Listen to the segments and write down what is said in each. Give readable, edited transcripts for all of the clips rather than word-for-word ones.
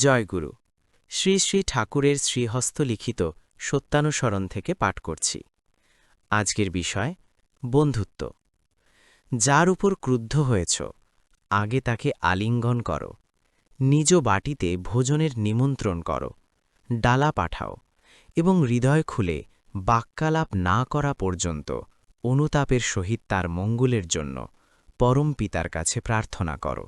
জয়গুরু। শ্রী শ্রী ঠাকুরের শ্রীহস্ত লিখিত সত্যানুসরণ থেকে পাঠ করছি। আজকের বিষয় বন্ধুত্ব। যার উপর ক্রুদ্ধ হয়েছ, আগে তাকে আলিঙ্গন করো, নিজ বাটিতে ভোজনের নিমন্ত্রণ করো, ডালা পাঠাও এবং হৃদয় খুলে বাক্যালাপ না করা পর্যন্ত অনুতাপের সহিত তার মঙ্গলের জন্য পরম পিতার কাছে প্রার্থনা করো।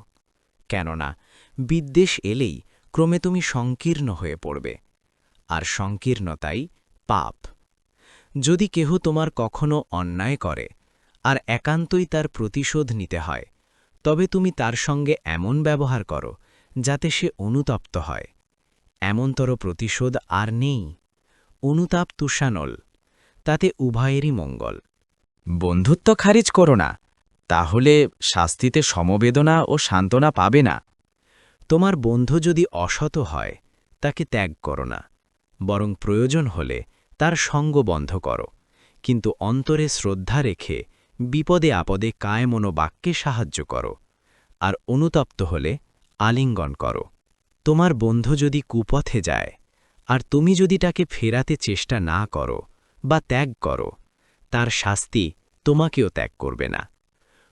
কেননা বিদ্বেষ এলেই ক্রমে তুমি সংকীর্ণ হয়ে পড়বে, আর সংকীর্ণতাই পাপ। যদি কেহ তোমার কখনো অন্যায় করে আর একান্তই তার প্রতিশোধ নিতে হয়, তবে তুমি তার সঙ্গে এমন ব্যবহার করো যাতে সে অনুতপ্ত হয়। এমনতর প্রতিশোধ আর নেই। অনুতাপ তুষানল, তাতে উভয়েরই মঙ্গল। বন্ধুত্ব খারিজ করো না, তাহলে শাস্তিতে সমবেদনা ও সান্ত্বনা পাবে না। তোমার বন্ধু যদি অসৎ হয়, তাকে ত্যাগ করো না, বরং প্রয়োজন হলে তার সঙ্গ বন্ধ করো, কিন্তু অন্তরে শ্রদ্ধা রেখে বিপদে আপদে কায়মনোবাক্যে সাহায্য করো, আর অনুতপ্ত হলে আলিঙ্গন করো। তোমার বন্ধু যদি কুপথে যায়, আর তুমি যদি তাকে ফেরাতে চেষ্টা না করো বা ত্যাগ করো, তার শাস্তি তোমাকেও ত্যাগ করবে না।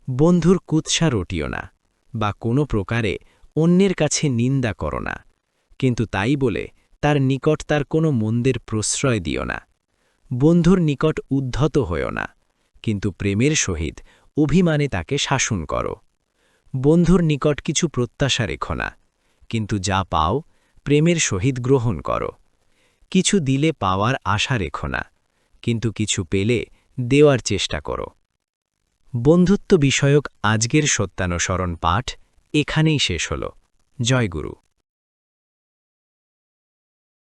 বন্ধুর কুৎসা রটিও না, বা কোনো প্রকারে অন্যের কাছে নিন্দা করো না, কিন্তু তাই বলে তার নিকট তার কোনো মন্দের প্রশ্রয় দিও না। বন্ধুর নিকট উদ্ধত হয়েও না, কিন্তু প্রেমের সহিত অভিমানে তাকে শাসন করো। বন্ধুর নিকট কিছু প্রত্যাশা রেখো না, কিন্তু যা পাও প্রেমের সহিত গ্রহণ করো। কিছু দিলে পাওয়ার আশা রেখো না, কিন্তু কিছু পেলে দেওয়ার চেষ্টা করো। বন্ধুত্ব বিষয়ক আজকের সত্যানুসরণ পাঠ এখানেই শেষ হল। জয়গুরু।